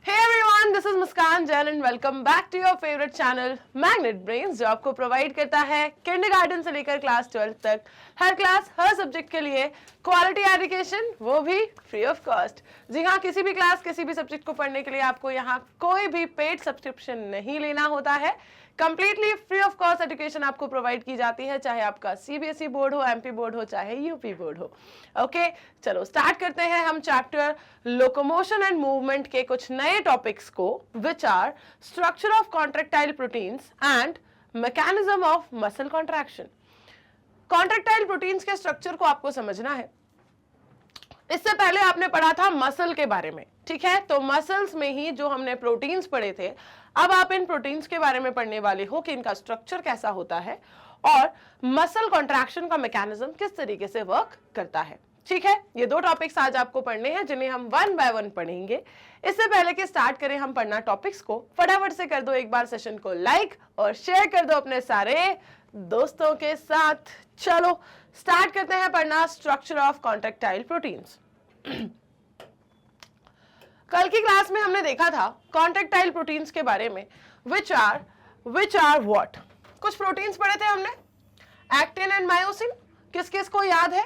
Hey everyone, this is Muskan Jain and welcome back to your favorite channel Magnet Brains, जो आपको provide करता है kindergarten से लेकर क्लास 12 तक हर क्लास हर सब्जेक्ट के लिए क्वालिटी एजुकेशन, वो भी फ्री ऑफ कॉस्ट। जी हाँ, किसी भी क्लास किसी भी सब्जेक्ट को पढ़ने के लिए आपको यहाँ कोई भी पेड सब्सक्रिप्शन नहीं लेना होता है। Completely free of cost education आपको प्रोवाइड की जाती है, चाहे आपका सीबीएसई बोर्ड हो, एमपी बोर्ड हो, चाहे यूपी बोर्ड हो। ओके, चलो स्टार्ट करते हैं हम चैप्टर लोकोमोशन एंड मूवमेंट के कुछ नए टॉपिक्स को, which are structure of contractile proteins and mechanism of muscle contraction. Contractile proteins के स्ट्रक्चर को आपको समझना है। इससे पहले आपने पढ़ा था मसल के बारे में, ठीक है? तो मसल्स में ही जो हमने प्रोटीन्स पढ़े थे, अब आप इन प्रोटीन्स के बारे में पढ़ने वाले हो कि इनका स्ट्रक्चर कैसा होता है और मसल कॉन्ट्रैक्शन का मैकेनिज्म किस तरीके से वर्क करता है। ठीक है, ये दो टॉपिक्स आज आपको पढ़ने हैं जिन्हें हम वन बाय वन पढ़ेंगे। इससे पहले कि स्टार्ट करें हम पढ़ना टॉपिक्स को, फटाफट से कर दो एक बार सेशन को लाइक और शेयर कर दो अपने सारे दोस्तों के साथ। चलो स्टार्ट करते हैं पढ़ना स्ट्रक्चर ऑफ कॉन्ट्रैक्टाइल प्रोटीन्स। कल की क्लास में हमने देखा था कॉन्ट्रैक्टाइल प्रोटीन्स के बारे में, विच आर व्हाट। कुछ प्रोटीन्स पढ़े थे हमने, एक्टिन एंड मायोसिन। किस किस को याद है?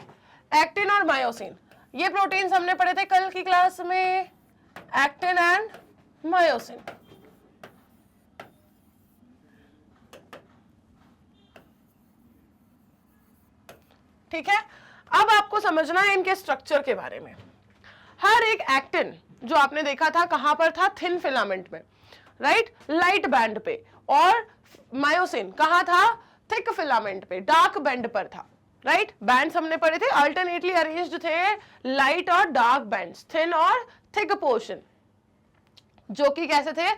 एक्टिन और मायोसिन, ये प्रोटीन्स हमने पढ़े थे कल की क्लास में, एक्टिन एंड मायोसिन। ठीक है, अब आपको समझना है इनके स्ट्रक्चर के बारे में। हर एक एक्टिन जो आपने देखा था कहां पर था? थिन फिलामेंट में, राइट, लाइट बैंड पे। और मायोसिन कहां था? थिक फिलामेंट पे, डार्क बैंड पर था, राइट। बैंड्स हमने पढ़े थे, अल्टरनेटली अरेंज्ड थे, लाइट और डार्क बैंड्स, थिन और थिक पोर्शन, जो कि कैसे थे?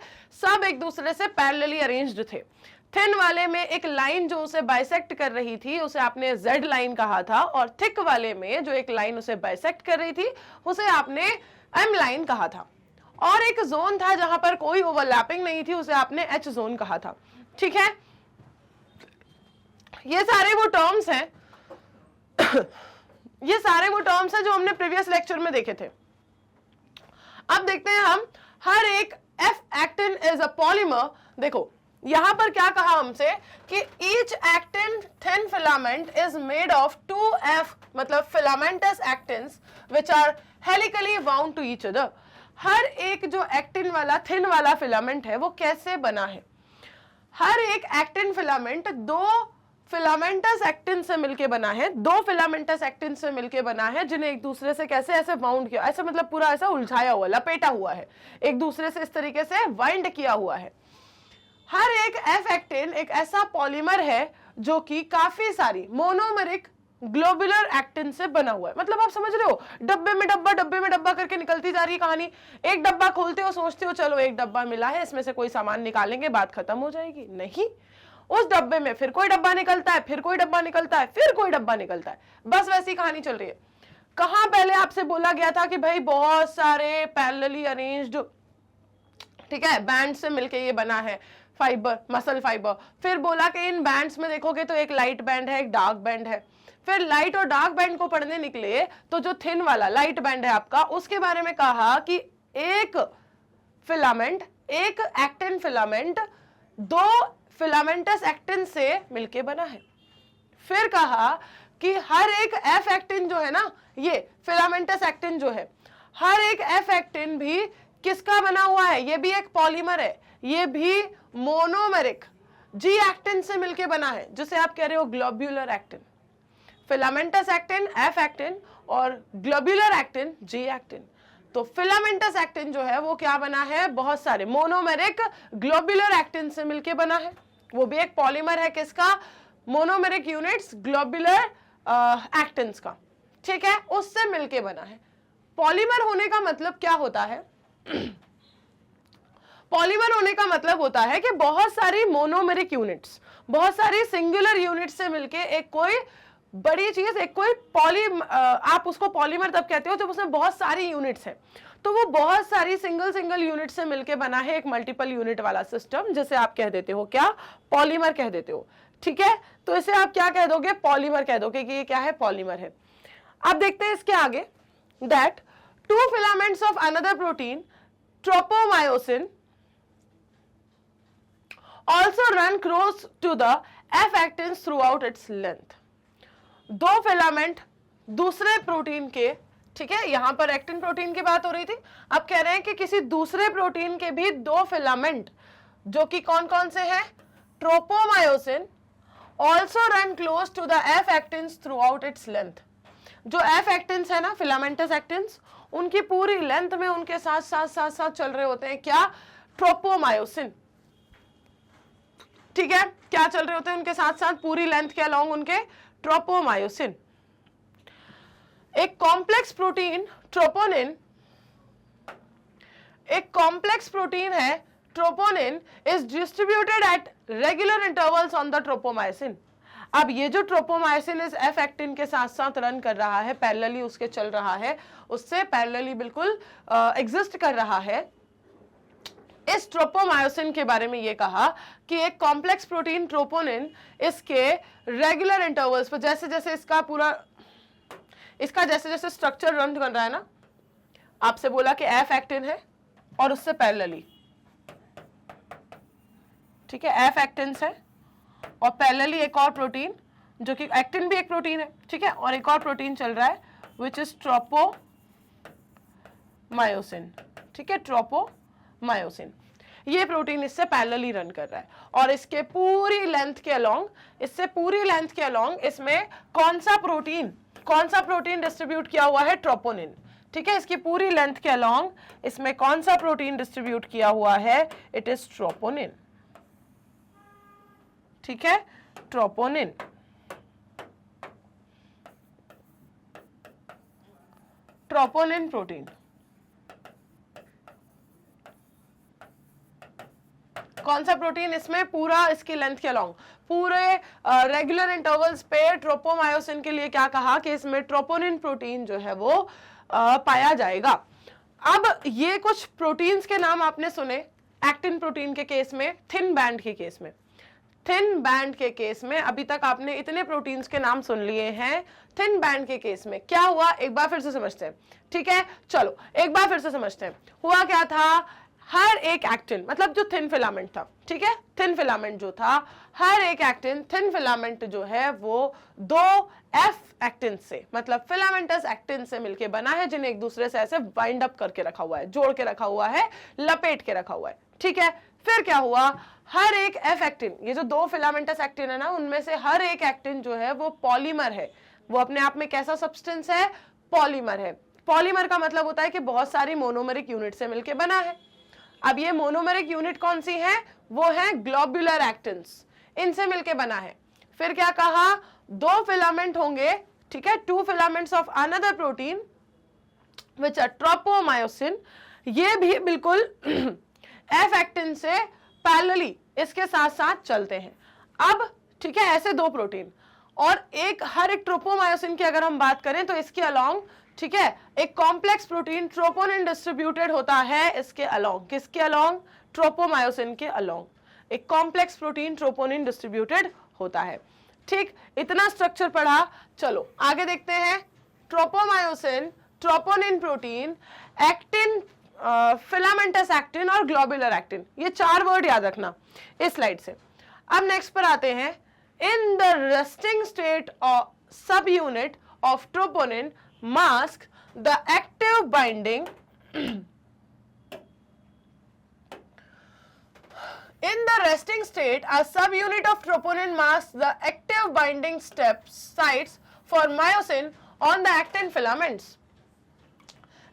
सब एक दूसरे से पैरेलली अरेंज्ड थे। थिन वाले में एक लाइन जो उसे बाइसेक्ट कर रही थी उसे आपने जेड लाइन कहा था, और थिक वाले में जो एक लाइन उसे बाइसेक्ट कर रही थी उसे आपने एम लाइन कहा था। और एक जोन था जहां पर कोई ओवरलैपिंग नहीं थी, उसे आपने एच जोन कहा था। ठीक है, ये सारे वो टर्म्स हैं ये सारे वो टर्म्स हैं जो हमने प्रीवियस लेक्चर में देखे थे। अब देखते हैं हम हर एक F actin is a polymer. देखो यहां पर क्या कहा हमसे कि each actin thin filament is made of 2F, मतलब filamentous actins which are helically bound to each other. हर एक जो एक्टिन वाला थिन वाला फिलामेंट है वो कैसे बना है? हर एक एक्टिन फिलामेंट दो फिलामेंटस एक्टिन से मिलके बना है, दो फिलामेंटस एक्टिन से मिलके बना है, जिन्हें एक दूसरे से कैसे ऐसे बाउंड किया, ऐसे मतलब पूरा ऐसा उलझाया हुआ, लपेटा हुआ है, एक दूसरे से इस तरीके से वाइंड किया हुआ है। हर एक एफ एक्टिन एक ऐसा पॉलीमर है जो कि काफी सारी मोनोमेरिक ग्लोबुलर एक्टिन से बना हुआ है। मतलब आप समझ रहे हो, डब्बे में डब्बा करके निकलती जा रही है कहानी। एक डब्बा खोलते हो, सोचते हो चलो एक डब्बा मिला है, इसमें से कोई सामान निकालेंगे, बात खत्म हो जाएगी। नहीं, उस डब्बे में फिर कोई डब्बा निकलता है, फिर कोई डब्बा निकलता है, फिर कोई डब्बा निकलता है, बस वैसी कहानी चल रही है। कहां पहले आपसे बोला गया था कि भाई बहुत सारे पैरेलली अरेंज्ड, ठीक है, बैंड से मिलके ये बना है फाइबर, मसल फाइबर। फिर बोला कि इन बैंड्स में देखोगे तो एक लाइट बैंड है, एक डार्क बैंड है। फिर लाइट और डार्क बैंड को पढ़ने निकले तो जो थिन वाला लाइट बैंड है आपका, उसके बारे में कहा कि एक फिलामेंट, एक एक्टिन फिलामेंट दो फिलामेंटस एक्टिन से मिलके बना है। फिर कहा कि हर एक एफ एक्टिन जो है ना, ये फिलामेंटस एक्टिन जो है, हर एक एफ एक्टिन भी किसका बना हुआ है? ये भी एक पॉलीमर है, ये भी मोनोमेरिक जी एक्टिन से मिलके बना है, जिसे आप कह रहे हो globular actin. Filamentous actin F actin और ग्लोब्यूलर एक्टिन जी एक्टिन। तो फिलामेंटस एक्टिन जो है वो क्या बना है? बहुत सारे मोनोमेरिक ग्लोब्यूलर एक्टिन से मिलके बना है, वो भी एक पॉलीमर है। किसका? मोनोमेरिक यूनिट्स ग्लोब्यूलर एक्टिन्स का, ठीक है, उससे मिलके बना है। पॉलीमर होने का मतलब क्या होता है? पॉलीमर होने का मतलब होता है कि बहुत सारी मोनोमेरिक यूनिट्स, बहुत सारी सिंगुलर यूनिट से मिलके एक कोई बड़ी चीज, एक कोई आप उसको पॉलीमर तब कहते हो जब उसमें बहुत सारी यूनिट्स हैं। तो वो बहुत सारी सिंगल यूनिट से मिलके बना है एक मल्टीपल यूनिट वाला सिस्टम, जिसे आप कह देते हो क्या? पॉलीमर कह देते हो। ठीक है, तो इसे आप क्या कह दोगे? पॉलीमर कह दोगे कि ये क्या है? पॉलीमर है। अब देखते हैं इसके आगे, that two filaments of another protein tropomyosin also run close to the F actins throughout its length. दो फिलामेंट दूसरे प्रोटीन के, ठीक है, यहां पर एक्टिन प्रोटीन की बात हो रही थी, अब कह रहे हैं कि किसी दूसरे प्रोटीन के भी दो फिलामेंट जो कि कौन कौन से हैं, tropomyosin, also run close to the F actins throughout its length. जो एफ एक्टिन्स है ना, फिलामेंटस एक्टिन्स, उनकी पूरी लेंथ में उनके साथ साथ साथ साथ चल रहे होते हैं क्या, ट्रोपोमायोसिन. ठीक है, क्या चल रहे होते हैं उनके साथ साथ पूरी लेंथ के अलोंग उनके, ट्रोपोमायोसिन. एक कॉम्प्लेक्स प्रोटीन ट्रोपोनिन, एक कॉम्प्लेक्स प्रोटीन है troponin, is distributed at regular intervals on the tropomyosin. अब ये जो ट्रोपोमायोसिन इस एफ एक्टिन के साथ साथ रन कर रहा है, पैरेलली उसके चल रहा है, उससे पैरेलली बिल्कुल एग्जिस्ट कर रहा है. इस ट्रोपोमायोसिन के बारे में ये कहा कि एक कॉम्प्लेक्स प्रोटीन ट्रोपोनिन इसके रेगुलर इंटरवल्स पर, जैसे जैसे इसका पूरा, इसका जैसे जैसे स्ट्रक्चर रन कर रहा है ना, आपसे बोला कि एफ एक्टिन है और उससे पैरेलली, ठीक है, एफ एक्टिन्स है और पैरेलली एक और प्रोटीन जो कि एक्टिन भी एक प्रोटीन है, ठीक है, और एक और प्रोटीन चल रहा है विच इज ट्रोपोमायोसिन. ठीक है, ट्रोपोमायोसिन, ये प्रोटीन इससे पैरेलली रन कर रहा है और इसके पूरी लेंथ के अलोंग, इससे पूरी लेंथ के अलोंग इसमें कौन सा प्रोटीन डिस्ट्रीब्यूट किया हुआ है, ट्रोपोनिन. ठीक है, इसकी पूरी लेंथ के अलोंग इसमें कौन सा प्रोटीन डिस्ट्रीब्यूट किया हुआ है, इट इज ट्रोपोनिन. ठीक है, ट्रोपोनिन. ट्रोपोनिन प्रोटीन कौन सा प्रोटीन, इसमें पूरा इसकी लेंथ के अलोंग पूरे रेगुलर इंटरवल्स पे ट्रोपोमायोसिन के लिए क्या कहा कि इसमें ट्रोपोनिन प्रोटीन जो है वो पाया जाएगा. अब ये कुछ प्रोटीन्स के नाम आपने सुने एक्टिन प्रोटीन के केस में, थिन बैंड के केस में. थिन बैंड के केस में अभी तक आपने इतने प्रोटीन्स के नाम सुन लिए हैं. थिन बैंड के केस में क्या हुआ, एक बार फिर से समझते हैं. ठीक है, चलो एक बार फिर से समझते हैं. हुआ क्या था, हर एक एक्टिन, मतलब जो थिन फिलामेंट था, ठीक है, थिन फिलामेंट जो था, हर एक एक्टिन, थिन फिलामेंट जो है वो दो एफ एक्टिन से, मतलब फिलामेंटस एक्टिन से मिलके बना है, जिन्हें एक दूसरे से ऐसे वाइंड अप करके रखा हुआ है, जोड़ के रखा हुआ है, लपेट के रखा हुआ है. ठीक है, फिर क्या हुआ, हर एक एफ एक्टिन, ये जो दो फिलामेंटस एक्टिन है ना, उनमें से हर एक एक्टिन जो है वो पॉलीमर है. वो अपने आप में कैसा सब्सटेंस है, पॉलीमर है. पॉलीमर का मतलब होता है कि बहुत सारी मोनोमरिक यूनिट से मिलके बना है. अब ये मोनोमरिक यूनिट कौन सी है, वो है ग्लोबुलर एक्टिन्स, इनसे मिलके बना है. फिर क्या कहा, दो फिलामेंट होंगे, ठीक है, two filaments of another protein which are tropomyosin, ये भी बिल्कुल एफ एक्टिन से पैरेलली इसके साथ साथ चलते हैं. अब ठीक है, ऐसे दो प्रोटीन और एक, हर एक ट्रोपोमायोसिन की अगर हम बात करें तो इसके अलोंग, ठीक है, एक कॉम्प्लेक्स प्रोटीन ट्रोपोनिन डिस्ट्रीब्यूटेड होता है इसके अलोंग, किसके अलोंग, ट्रोपोमायोसिन के अलोंग एक कॉम्प्लेक्स प्रोटीन ट्रोपोनिन डिस्ट्रीब्यूटेड होता है. ठीक, इतना स्ट्रक्चर पढ़ा. चलो आगे देखते हैं. Tropomyosin, troponin protein, actin, filamentous actin और ग्लोबुलर एक्टिन, ये चार वर्ड याद रखना इस स्लाइड से. अब नेक्स्ट पर आते हैं. In the resting state of सब unit of troponin mask the active binding in the resting state. A subunit of troponin masks the active binding sites for myosin on the actin filaments.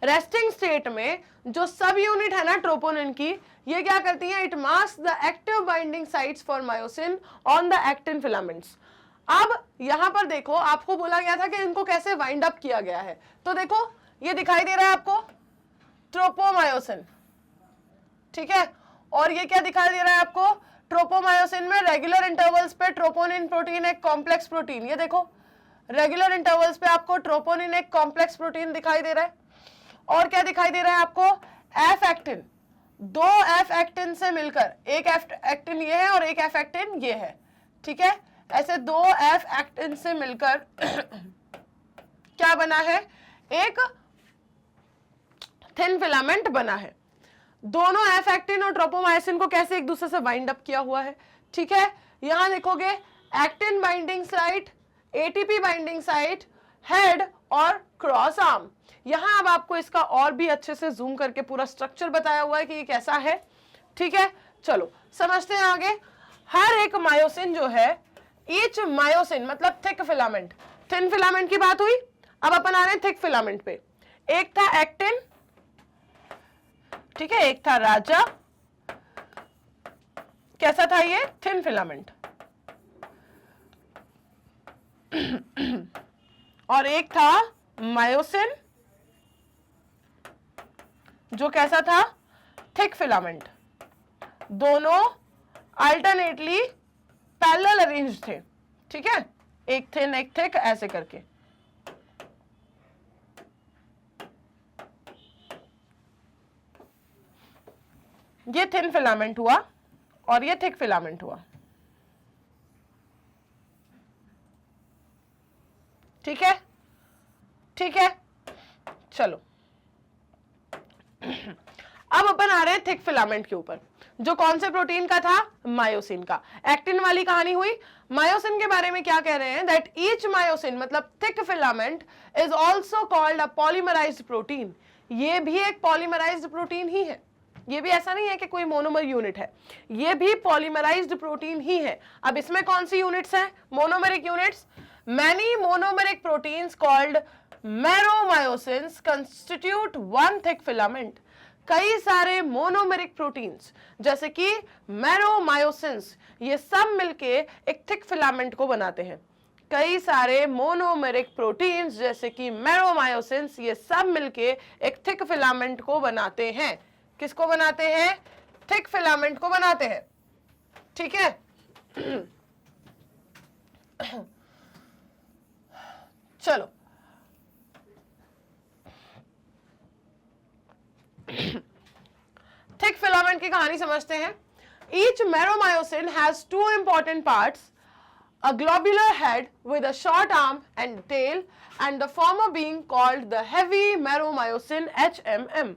Resting state में जो सब unit है ना troponin की, ये क्या करती है, it mask the active binding sites for myosin on the actin filaments. अब यहां पर देखो, आपको बोला गया था कि इनको कैसे वाइंड अप किया गया है, तो देखो ये दिखाई दे रहा है आपको, ट्रोपोमायोसिन. ठीक है, और ये क्या दिखाई दे रहा है आपको, ट्रोपोमायोसिन में रेगुलर इंटरवल्स पे ट्रोपोनिन प्रोटीन एक कॉम्प्लेक्स प्रोटीन, ये देखो रेगुलर इंटरवल्स पे आपको ट्रोपोनिन एक कॉम्प्लेक्स प्रोटीन दिखाई दे रहा है. और क्या दिखाई दे रहा है आपको, एफ एक्टिन, दो एफ एक्टिन से मिलकर, एक एफ एक्टिन ये है और एक एफ एक्टिन ये है. ठीक है, ऐसे दो एफ एक्टिन से मिलकर क्या बना है, एक थिन फिलामेंट बना है. दोनों एफ एक्टिन और ट्रोपोमायोसिन को कैसे एक दूसरे से बाइंड अप किया हुआ है, ठीक है। यहां देखोगे actin binding site, ATP binding site, head और क्रॉस आर्म। यहां अब आपको इसका और भी अच्छे से जूम करके पूरा स्ट्रक्चर बताया हुआ है कि ये कैसा है, ठीक है। चलो समझते हैं आगे। हर एक मायोसिन जो है, ईच मायोसिन मतलब थिक फिलामेंट, थिन फिलामेंट की बात हुई, अब अपन आ रहे हैं थिक फिलामेंट पे। एक था एक्टिन, ठीक है, एक था राजा, कैसा था ये, थिन फिलामेंट, और एक था मायोसिन जो कैसा था, थिक फिलामेंट। दोनों अल्टरनेटली पैरेलल अरेंज थे, ठीक है, एक थिन एक थिक ऐसे करके। ये थिन फिलामेंट हुआ और ये थिक फिलामेंट हुआ, ठीक है, ठीक है। चलो अब अपन आ रहे हैं थिक फिलामेंट के ऊपर, जो कौन से प्रोटीन का था, मायोसिन का। एक्टिन वाली कहानी हुई। मायोसिन के बारे में क्या कह रहे हैं, दैट ईच मायोसिन मतलब thick filament is also called a polymerised protein. ये भी एक पॉलीमराइज्ड प्रोटीन ही है, ये भी ऐसा नहीं है कि कोई मोनोमर यूनिट है, ये भी पॉलीमराइज्ड प्रोटीन ही है। अब इसमें कौन सी यूनिट्स हैं, monomeric units. Many monomeric proteins called meromyosins constitute one thick filament. कई सारे मोनोमेरिक प्रोटीन्स जैसे कि मैरोमायोसिन्स, ये सब मिलके एक थिक फिलामेंट को बनाते हैं। कई सारे मोनोमेरिक प्रोटीन्स जैसे कि मैरोमायोसिन्स, ये सब मिलके एक थिक फिलामेंट को बनाते हैं। किसको बनाते हैं, थिक फिलामेंट को बनाते हैं, ठीक है। चलो थिक फिलामेंट की कहानी समझते हैं। Each meromyosin has two important parts, a globular head with a short arm and tail, and the former being called the heavy meromyosin HMM।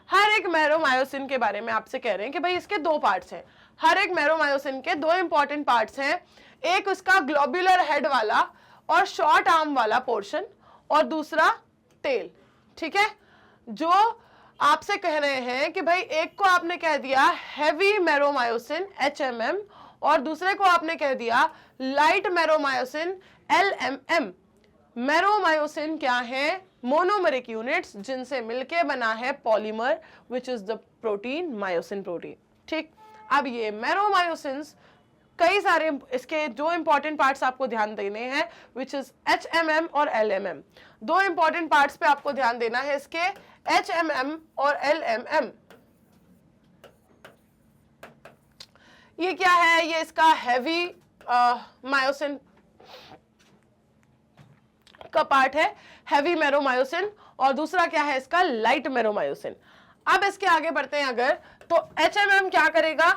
हर एक मैरोमायोसिन के बारे में आपसे कह रहे हैं कि भाई इसके दो पार्ट्स हैं। हर एक मैरोमायोसिन के दो इंपॉर्टेंट पार्ट्स हैं, एक उसका ग्लोब्यूलर हेड वाला और शॉर्ट आर्म वाला पोर्शन, और दूसरा टेल, ठीक है। जो आपसे कह रहे हैं कि भाई एक को आपने कह दिया हैवी मैरोमायोसिन HMM और दूसरे को आपने कह दिया लाइट मैरोमायोसिन LMM। मैरोमायोसिन क्या है, मोनोमेरिक यूनिट्स जिनसे मिलके बना है polymer which is the protein myosin protein, ठीक। अब ये मैरोमायोसिन्स कई सारे, इसके जो इंपॉर्टेंट पार्ट्स आपको ध्यान देने हैं विच इज HMM और LMM। दो इंपॉर्टेंट पार्ट्स पे आपको ध्यान देना है इसके, HMM और LMM। ये क्या है, ये इसका हैवी मायोसिन का पार्ट है, हैवी मैरोमायोसिन, और दूसरा क्या है इसका, लाइट मैरोमायोसिन। अब इसके आगे बढ़ते हैं अगर, तो HMM क्या करेगा,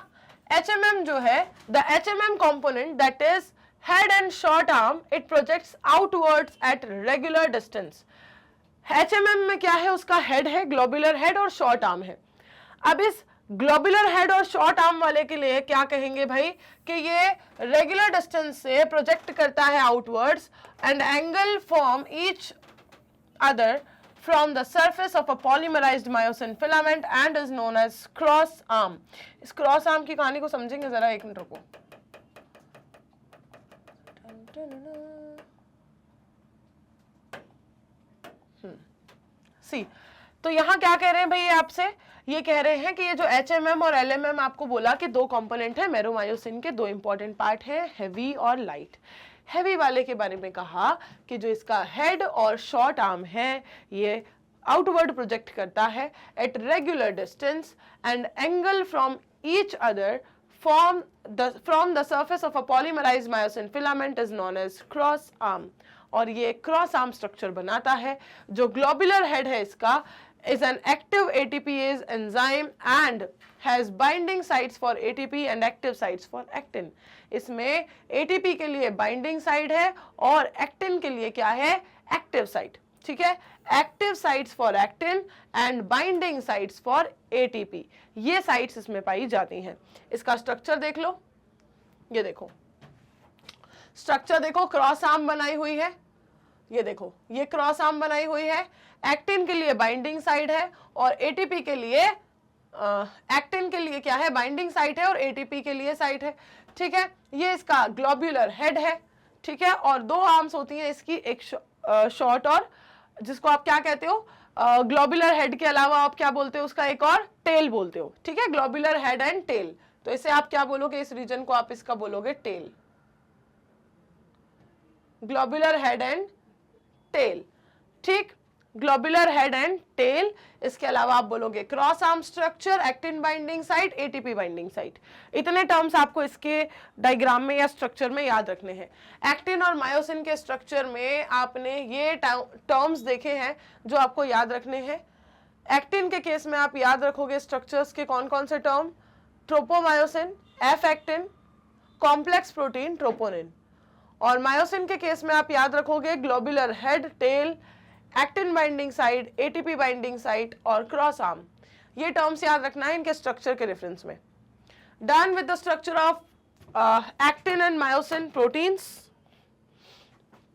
HMM जो है, the HMM component that is head and short arm, it projects outwards at regular distance। HMM में क्या है, उसका हेड है, ग्लोबुलर हेड और शॉर्ट आर्म है। अब इस ग्लोबुलर हेड और शॉर्ट आर्म वाले के लिए क्या कहेंगे भाई, कि ये रेगुलर डिस्टेंस से प्रोजेक्ट करता है outwards and angle from each other from the surface of a polymerized myosin filament and is known as cross arm। इस क्रॉस आर्म की कहानी को समझेंगे जरा, एक मिनट रुको। सी, तो यहां क्या कह रहे हैं भाई आपसे, ये कह रहे हैं कि ये जो HMM और LMM आपको बोला कि दो कंपोनेंट है मैरोमायोसिन के, दो इंपॉर्टेंट पार्ट है, हैवी और लाइट। हैवी वाले के बारे में कहा कि जो इसका हेड और शॉर्ट आर्म है ये आउटवर्ड प्रोजेक्ट करता है at regular distance and angle from each other from the surface of a polymerized myosin filament is known as cross arm। और ये क्रॉस आर्म स्ट्रक्चर बनाता है। जो ग्लोबुलर हेड है इसका is an active ATPase enzyme and has binding sites for ATP and active sites for actin। इसमें ATP के लिए बाइंडिंग साइट है और एक्टिन के लिए क्या है, एक्टिव साइट, ठीक है। Active sites for actin and binding sites for ATP, ये साइट्स इसमें पाई जाती हैं। इसका स्ट्रक्चर देख लो, ये देखो स्ट्रक्चर देखो, क्रॉस आर्म बनाई हुई है, ये देखो ये क्रॉस आर्म बनाई हुई है, एक्टिन के लिए बाइंडिंग साइड है और एटीपी के लिए एक्टिन के लिए क्या है, बाइंडिंग साइट है और एटीपी के लिए साइट है, ठीक है। ये इसका ग्लोब्यूलर हेड है, ठीक है, और दो आर्म्स होती हैं इसकी, एक शॉर्ट और जिसको आप क्या कहते हो, ग्लोब्यूलर हेड के अलावा आप क्या बोलते हो उसका, एक और टेल बोलते हो, ठीक है, ग्लोब्यूलर हेड एंड टेल। तो इसे आप क्या बोलोगे, इस रीजन को आप इसका बोलोगे tail, globular head and tail, ठीक, ग्लोब्यूलर हेड एंड टेल। इसके अलावा आप बोलोगे cross arm structure, actin binding site, ATP binding site. इतने टर्म्स आपको इसके डायग्राम में या स्ट्रक्चर में याद रखने हैं। एक्टिन और मायोसिन के स्ट्रक्चर में आपने ये टर्म्स देखे हैं जो आपको याद रखने हैं। एक्टिन के केस में आप याद रखोगे स्ट्रक्चर्स के कौन कौन से term, tropomyosin, F actin, complex protein troponin. और मायोसिन के केस में आप याद रखोगे globular head, tail, actin binding site, ATP binding site और क्रॉस आर्म। ये टर्म्स याद रखना है इनके स्ट्रक्चर के रेफरेंस में। Done with the structure of actin and myosin proteins,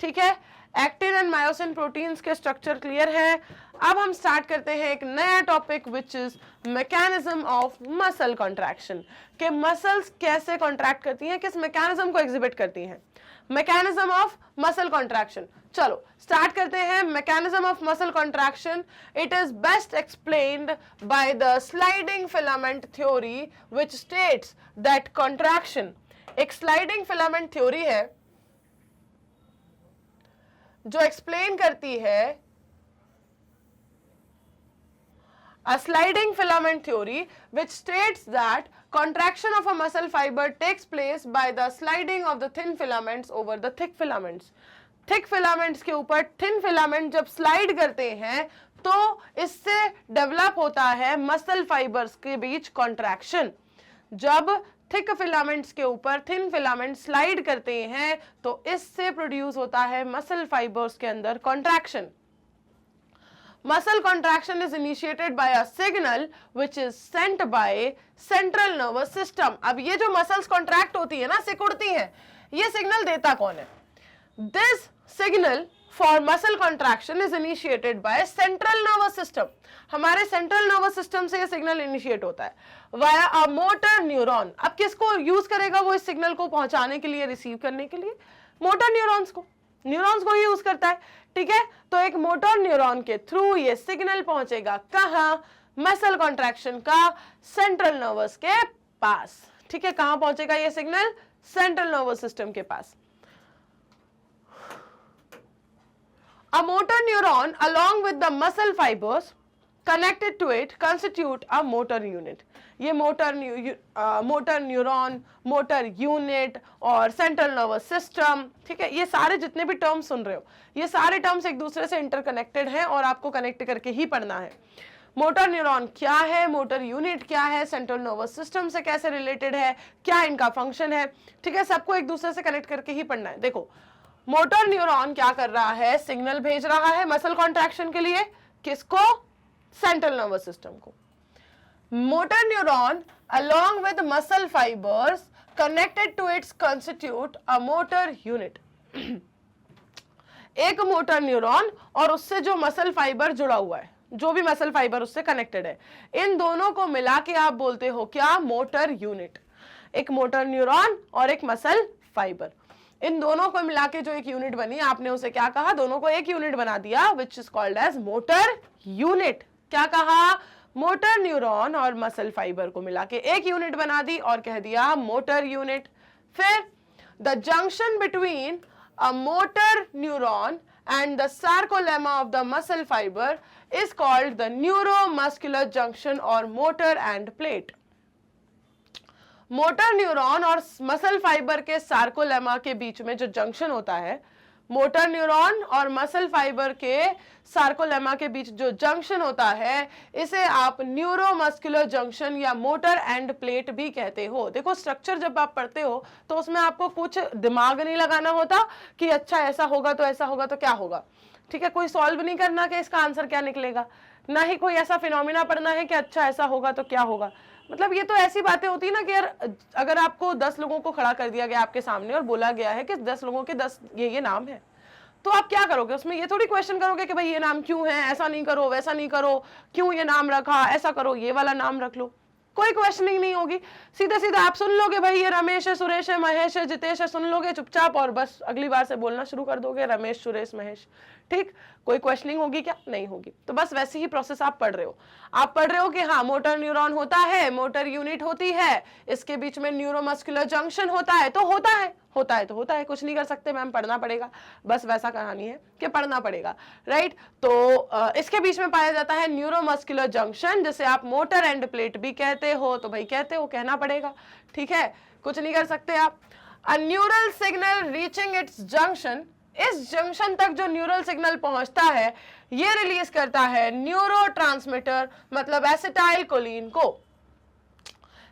ठीक है, एक्टिन एंड मायोसिन प्रोटीन्स के स्ट्रक्चर क्लियर है। अब हम स्टार्ट करते हैं एक नया topic which is mechanism of muscle contraction, के मसल्स कैसे कॉन्ट्रैक्ट करती हैं, किस मैकेनिज्म को एग्जिबिट करती हैं, मैकेनिज्म ऑफ मसल कॉन्ट्रैक्शन। चलो स्टार्ट करते हैं। Mechanism of muscle contraction, it is best explained by the sliding filament theory which states that contraction, एक स्लाइडिंग फिलामेंट थ्योरी है जो एक्सप्लेन करती है, a sliding filament theory which states that contraction of a muscle fiber takes place by the sliding of the thin filaments over the thick filaments. thick filaments के ऊपर thin filament जब slide करते हैं तो इससे develop होता है muscle fibers के बीच contraction। जब थिक फिलामेंट्स के ऊपर थिन फिलामेंट स्लाइड करते हैं तो इससे प्रोड्यूस होता है मसल फाइबर्स के अंदर contraction. Muscle contraction is initiated by a signal which is sent by central nervous system. अब ये जो मसल्स कॉन्ट्रैक्ट होती है ना, सिकुड़ती हैं, ये सिग्नल देता कौन है? This signal for muscle contraction is initiated by central nervous system. हमारे सेंट्रल नर्वस सिस्टम से ये सिग्नल इनिशिएट होता है वाया अ मोटर न्यूरॉन। अब किसको यूज करेगा वो इस सिग्नल को पहुंचाने के लिए, रिसीव करने के लिए? मोटर न्यूरॉन्स को ही यूज करता है, ठीक है। तो एक मोटर न्यूरॉन के थ्रू ये सिग्नल पहुंचेगा कहां? मसल कॉन्ट्रैक्शन का सेंट्रल नर्वस के पास, ठीक है। कहां पहुंचेगा ये सिग्नल? सेंट्रल नर्वस सिस्टम के पास। A motor neuron along with the muscle fibers connected to it constitute a motor unit. ये मोटर न्यूरॉन, मोटर यूनिट और सेंट्रल नर्वस सिस्टम, ठीक है, ये सारे जितने भी टर्म्स सुन रहे हो, ये सारे टर्म्स एक दूसरे से इंटरकनेक्टेड हैं और आपको कनेक्ट करके ही पढ़ना है। मोटर न्यूरॉन क्या है, मोटर यूनिट क्या है, सेंट्रल नर्वस सिस्टम से कैसे रिलेटेड है, क्या इनका फंक्शन है, ठीक है, सबको एक दूसरे से कनेक्ट करके ही पढ़ना है। देखो मोटर न्यूरॉन क्या कर रहा है? सिग्नल भेज रहा है मसल कॉन्ट्रैक्शन के लिए, किसको? सेंट्रल नर्वस सिस्टम को। Motor neuron along with muscle fibers connected to its constitute a motor unit. एक मोटर न्यूरॉन और उससे जो मसल फाइबर जुड़ा हुआ है, जो भी मसल फाइबर उससे कनेक्टेड है, इन दोनों को मिला के आप बोलते हो क्या? Motor unit. एक मोटर न्यूरॉन और एक मसल फाइबर, इन दोनों को मिला के जो एक यूनिट बनी, आपने उसे क्या कहा? दोनों को एक यूनिट बना दिया, which is called as motor unit. क्या कहा? मोटर न्यूरॉन और मसल फाइबर को मिला के एक यूनिट बना दी और कह दिया मोटर यूनिट। फिर the junction between a motor neuron and the sarcolemma of the muscle fiber is called the neuromuscular junction or motor and plate. Motor neuron और मसल फाइबर के सार्कोलेमा के बीच में जो जंक्शन होता है, मोटर न्यूरॉन और muscle fibre के sarcolemma के बीच जो जंक्शन होता है, इसे आप न्यूरोमस्कुलर जंक्शन या मोटर एंड प्लेट भी कहते हो। देखो स्ट्रक्चर जब आप पढ़ते हो तो उसमें आपको कुछ दिमाग नहीं लगाना होता कि अच्छा ऐसा होगा तो ऐसा होगा तो क्या होगा। ठीक है, कोई सॉल्व नहीं करना कि इसका आंसर क्या निकलेगा, ना ही कोई ऐसा फिनोमिना पढ़ना है कि अच्छा ऐसा होगा तो क्या होगा। मतलब ये तो ऐसी बातें होती है ना कि यार अगर आपको 10 लोगों को खड़ा कर दिया गया आपके सामने और बोला गया है कि 10 लोगों के 10 ये नाम है, तो आप क्या करोगे उसमें? ये थोड़ी क्वेश्चन करोगे कि भाई ये नाम क्यों है, ऐसा नहीं करो, वैसा नहीं करो, क्यों ये नाम रखा, ऐसा करो, ये वाला नाम रख लो। कोई क्वेश्चनिंग नहीं होगी, सीधे सीधे आप सुन लोगे भाई ये रमेश है, सुरेश है, महेश है, जितेश है, सुन लोगे चुपचाप और बस अगली बार से बोलना शुरू कर दोगे रमेश, सुरेश, महेश। ठीक, कोई क्वेश्चनिंग होगी क्या? नहीं होगी। तो बस वैसे ही प्रोसेस आप पढ़ रहे हो। आप पढ़ रहे हो कि हाँ मोटर न्यूरॉन होता है, मोटर यूनिट होती है, इसके बीच में न्यूरोमस्कुलर जंक्शन होता है, तो होता है तो होता है, कुछ नहीं कर सकते मैम, पढ़ना पड़ेगा, बस वैसा कहानी है कि पढ़ना पड़ेगा, राइट। तो इसके बीच में पाया जाता है न्यूरोमस्कुलर जंक्शन, जिसे आप मोटर एंड प्लेट भी कहते हो, तो भाई कहते हो, कहना पड़ेगा, ठीक है, कुछ नहीं कर सकते आप। A neural signal reaching it's junction, इस जंक्शन तक जो न्यूरल सिग्नल पहुंचता है ये रिलीज करता है न्यूरोट्रांसमीटर मतलब एसिटाइलकोलिन को।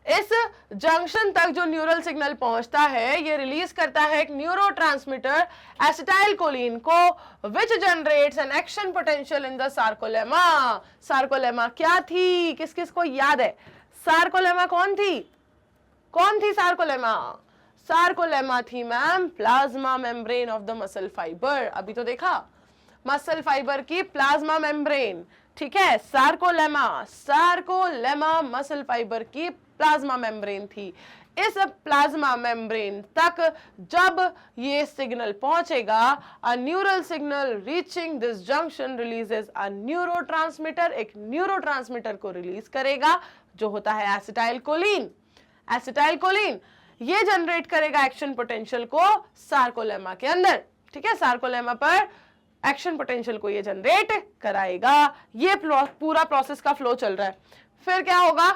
इस जंक्शन तक जो न्यूरल सिग्नल पहुंचता है ये रिलीज करता है एक न्यूरोट्रांसमीटर एसिटाइलकोलिन को, which generates an action potential in the sarcolemma. Sarcolemma क्या थी, किस किस को याद है? सार्कोलेमा कौन थी? कौन थी सार्कोलेमा? सार्कोलेमा थी ma'am plasma membrane of the muscle fibre. अभी तो देखा मसल फाइबर की प्लाज्मा मेम्ब्रेन, ठीक है, सार्कोलेमा मसल फाइबर की प्लाज्मा मेम्ब्रेन थी। इस प्लाज्मा मेम्ब्रेन तक जब ये सिग्नल पहुंचेगा, a neural signal reaching this junction releases a neurotransmitter, एक न्यूरोट्रांसमीटर को रिलीज करेगा जो होता है एसिटाइलकोलिन। एसिटाइलकोलिन ये जनरेट करेगा एक्शन पोटेंशियल को सार्कोलेमा के अंदर, ठीक है, सार्कोलेमा पर एक्शन पोटेंशियल को ये जनरेट कराएगा। ये पूरा प्रोसेस का फ्लो चल रहा है। फिर क्या होगा?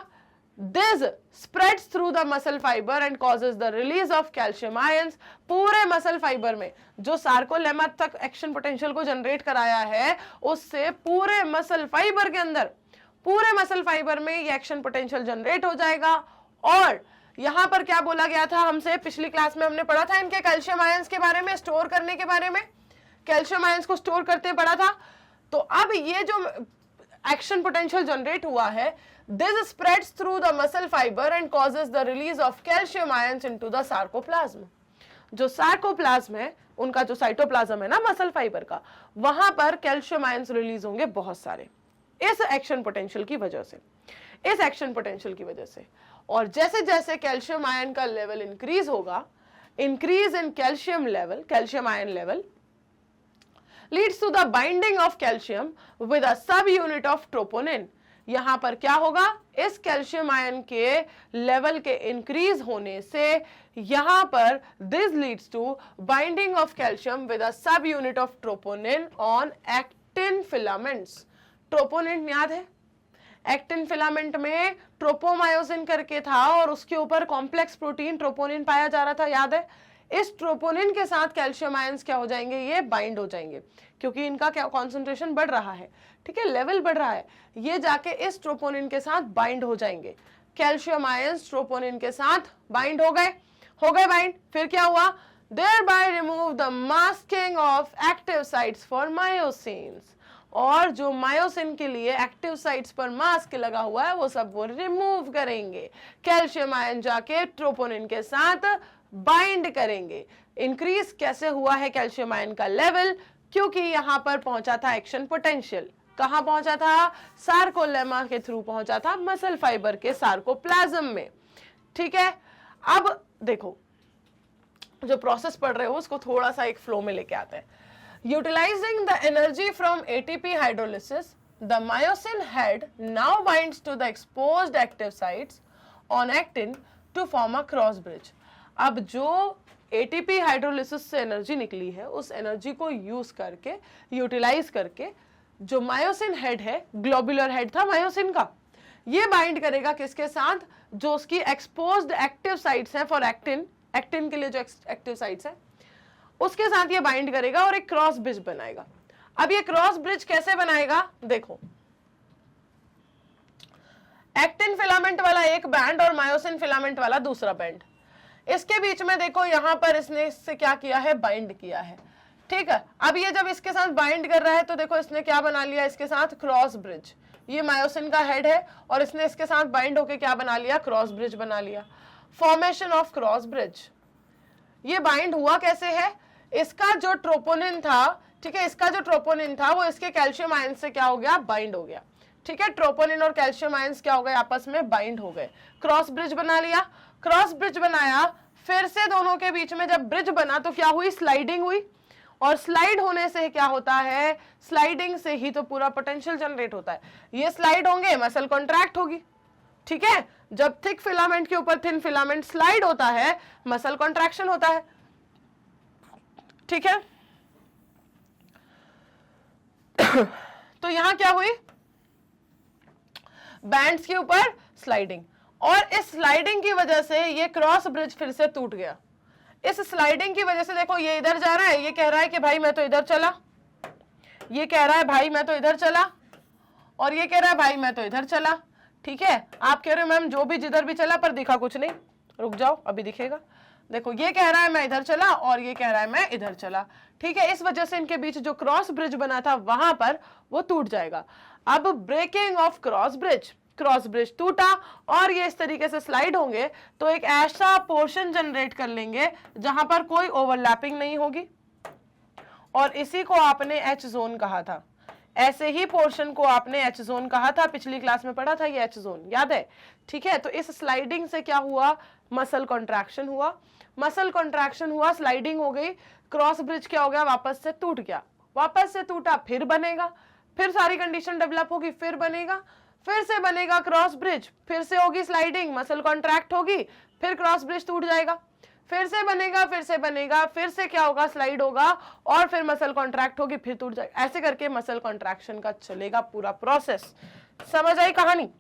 This spreads through the muscle fibre and causes the release of calcium ions. पूरे मसल फाइबर में जो सार्कोलेमा तक एक्शन पोटेंशियल को जनरेट कराया है, उससे पूरे मसल फाइबर के अंदर, पूरे मसल फाइबर में ये एक्शन पोटेंशियल जनरेट हो जाएगा। और यहां पर क्या बोला गया था हमसे, पिछली क्लास में हमने पढ़ा था इनके कैल्शियम आयंस के बारे में, स्टोर करने के बारे में, कैल्शियम आयंस को स्टोर करते पढ़ा था। तो अब ये जो एक्शन पोटेंशियल जनरेट हुआ है, this spreads through the muscle fibre and causes the release of calcium ions into the sarcoplasm. जो सार्कोप्लाज्म है, उनका जो साइटोप्लाज्म है ना मसल फाइबर का, वहां पर कैल्शियम आयंस रिलीज होंगे बहुत सारे, इस एक्शन पोटेंशियल की वजह से, इस एक्शन पोटेंशियल की वजह से। और जैसे जैसे कैल्शियम आयन का लेवल इंक्रीज होगा, increase in calcium level, calcium ion level leads to the binding of calcium with a subunit of troponin। यहां पर क्या होगा? इस कैल्शियम आयन के लेवल के इंक्रीज होने से यहां पर this leads to binding of calcium with a subunit of troponin on actin filaments। Troponin याद है? एक्टिन फिलामेंट में ट्रोपोमायोसिन करके था और उसके ऊपर कॉम्प्लेक्स प्रोटीन ट्रोपोनिन पाया जा रहा था, याद है? इस ट्रोपोनिन के साथ कैल्शियम आयंस क्या हो जाएंगे? ये बाइंड हो जाएंगे, क्योंकि इनका क्या कॉन्सेंट्रेशन बढ़ रहा है, ठीक है, लेवल बढ़ रहा है, ये जाके इस ट्रोपोनिन के साथ बाइंड हो जाएंगे। कैल्शियम आयंस ट्रोपोनिन के साथ बाइंड हो गए बाइंड। फिर क्या हुआ? thereby remove the masking of active sites for मायोसिन्स। और जो मायोसिन के लिए एक्टिव साइट्स पर मास्क लगा हुआ है वो सब वो रिमूव करेंगे। कैल्शियम आयन जाके ट्रोपोनिन के साथ बाइंड करेंगे। इंक्रीज कैसे हुआ है कैल्शियम आयन का लेवल? क्योंकि यहां पर पहुंचा था एक्शन पोटेंशियल। कहां पहुंचा था? सार्कोलेमा के थ्रू पहुंचा था मसल फाइबर के सार्कोप्लाज्म में, ठीक है। अब देखो जो प्रोसेस पढ़ रहे हो उसको थोड़ा सा एक फ्लो में लेके आते हैं। Utilizing the energy from ATP hydrolysis, the myosin head now binds to the exposed active sites on actin to form a cross bridge। अब जो ATP हाइड्रोलिसिस से एनर्जी निकली है, उस एनर्जी को यूज करके, यूटिलाइज करके, जो मायोसिन हेड है, ग्लोबुलर हेड था मायोसिन का, ये बाइंड करेगा किसके साथ? जो उसकी एक्सपोज्ड एक्टिव साइट्स हैं फॉर एक्टिन, एक्टिन के लिए जो एक्टिव साइट्स है उसके साथ ये बाइंड करेगा और एक क्रॉस ब्रिज बनाएगा। अब ये क्रॉस ब्रिज कैसे बनाएगा? देखो, एक्टिन फिलामेंट वाला एक बैंड और मायोसिन फिलामेंट वाला दूसरा बैंड, इसके बीच में देखो यहां पर इसने इससे क्या किया है? बाइंड किया है, ठीक है, अब ये जब इसके साथ बाइंड कर रहा है तो देखो इसने क्या बना लिया इसके साथ, क्रॉस ब्रिज। ये मायोसिन का हेड है और इसने इसके साथ बाइंड होके क्या बना लिया, क्रॉस ब्रिज बना लिया। फॉर्मेशन ऑफ क्रॉस ब्रिज, ये बाइंड हुआ कैसे है, इसका जो ट्रोपोनिन था, ठीक है, इसका जो ट्रोपोनिन था वो इसके कैल्शियम आयन से क्या हो गया, बाइंड हो गया। ठीक है, ट्रोपोनिन और कैल्शियम आयंस क्या हो गए, आपस में बाइंड हो गए, क्रॉस ब्रिज बना लिया। क्रॉस ब्रिज बनाया, फिर से दोनों के बीच में जब ब्रिज बना तो क्या हुई, स्लाइडिंग हुई, और स्लाइड होने से क्या होता है, स्लाइडिंग से ही तो पूरा पोटेंशियल जनरेट होता है। ये स्लाइड होंगे, मसल कॉन्ट्रैक्ट होगी। ठीक है, जब थिक फिलामेंट के ऊपर थिन फिलामेंट स्लाइड होता है, मसल कॉन्ट्रैक्शन होता है। ठीक है, तो यहां क्या हुई, बैंड्स के ऊपर स्लाइडिंग, और इस स्लाइडिंग की वजह से ये क्रॉस ब्रिज फिर से टूट गया। इस स्लाइडिंग की वजह से देखो ये इधर जा रहा है, ये कह रहा है कि भाई मैं तो इधर चला, ये कह रहा है भाई मैं तो इधर चला, और ये कह रहा है भाई मैं तो इधर चला। ठीक है, आप कह रहे हो मैम जो भी जिधर भी चला पर दिखा कुछ नहीं, रुक जाओ अभी दिखेगा। देखो ये कह रहा है मैं इधर चला और ये कह रहा है मैं इधर चला। ठीक है, इस वजह से इनके बीच जो क्रॉस ब्रिज बना था वहां पर वो टूट जाएगा। अब ब्रेकिंग ऑफ क्रॉस ब्रिज टूटा और ये इस तरीके से स्लाइड होंगे तो एक ऐसा पोर्शन जनरेट कर लेंगे जहां पर कोई ओवरलैपिंग नहीं होगी, और इसी को आपने एच जोन कहा था। ऐसे ही पोर्शन को आपने एच जोन कहा था, पिछली क्लास में पढ़ा था ये एच जोन, याद है। ठीक है, तो इस स्लाइडिंग से क्या हुआ, मसल कॉन्ट्रैक्शन हुआ, मसल कॉन्ट्रैक्शन हुआ, स्लाइडिंग हो गई, क्रॉस ब्रिज क्या हो गया, वापस से टूट गया, वापस से टूटा फिर बनेगा, फिर सारी कंडीशन डेवलप होगी, फिर बनेगा, फिर से बनेगा क्रॉस ब्रिज, फिर से होगी स्लाइडिंग, मसल कॉन्ट्रैक्ट होगी, फिर क्रॉस ब्रिज टूट जाएगा, फिर से बनेगा, फिर से बनेगा, फिर से क्या होगा, स्लाइड होगा, और फिर मसल कॉन्ट्रैक्ट होगी, फिर टूट जाएगा। ऐसे करके मसल कॉन्ट्रैक्शन का चलेगा पूरा प्रोसेस। समझ आई कहानी,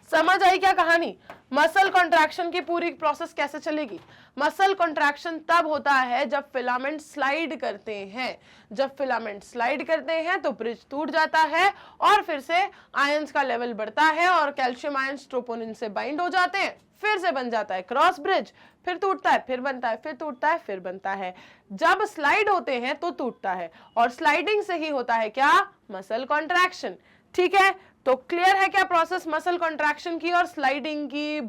समझ आई क्या कहानी, मसल कॉन्ट्रैक्शन की पूरी प्रोसेस कैसे चलेगी। मसल कॉन्ट्रैक्शन तब होता है जब फिलामेंट स्लाइड करते हैं, जब फिलामेंट स्लाइड करते हैं तो ब्रिज टूट जाता है और फिर से आयंस का लेवल बढ़ता है और कैल्शियम आयंस ट्रोपोनिन से बाइंड हो जाते हैं, फिर से बन जाता है क्रॉस ब्रिज, फिर टूटता है, फिर बनता है, फिर टूटता है, फिर बनता है। जब स्लाइड होते हैं तो टूटता है, और स्लाइडिंग से ही होता है क्या, मसल कॉन्ट्रैक्शन। ठीक है, तो क्लियर है क्या प्रोसेस मसल कॉन्ट्रैक्शन की और स्लाइडिंग की,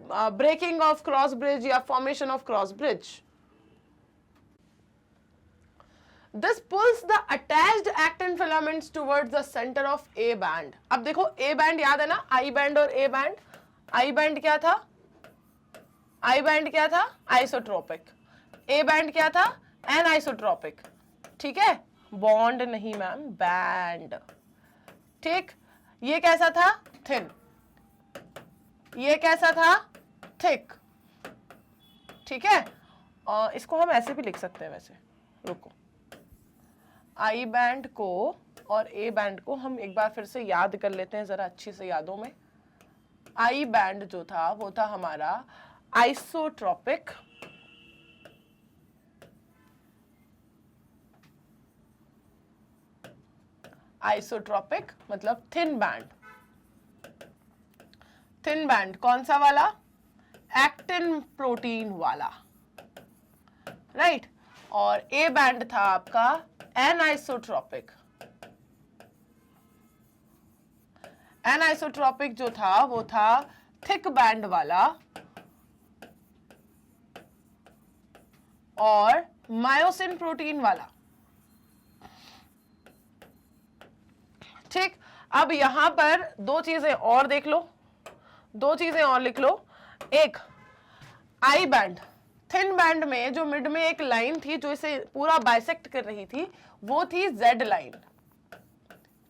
ब्रेकिंग ऑफ क्रॉस ब्रिज या formation of cross bridge. This pulls the attached actin filaments towards the center of A band. अब देखो A band याद है ना, I band और A band। I band क्या था, I band क्या था, आइसोट्रोपिक। A band क्या था, एनाइसोट्रोपिक। ठीक है, बॉन्ड नहीं मैम, बैंड। ठीक, ये कैसा था, थिन, ये कैसा था, थिक। ठीक है, और इसको हम ऐसे भी लिख सकते हैं वैसे, रुको, आई बैंड को और ए बैंड को हम एक बार फिर से याद कर लेते हैं जरा अच्छी से यादों में। आई बैंड जो था वो था हमारा आइसोट्रोपिक, आइसोट्रोपिक मतलब थिन बैंड। थिन बैंड कौन सा वाला, एक्टिन प्रोटीन वाला, राइट। और ए बैंड था आपका एनाइसोट्रोपिक। एनाइसोट्रोपिक जो था वो था थिक बैंड वाला और मायोसिन प्रोटीन वाला। ठीक, अब यहां पर दो चीजें और देख लो, दो चीजें और लिख लो। एक, आई बैंड, थिन बैंड में जो मिड में एक लाइन थी जो इसे पूरा बाइसेक्ट कर रही थी वो थी जेड लाइन।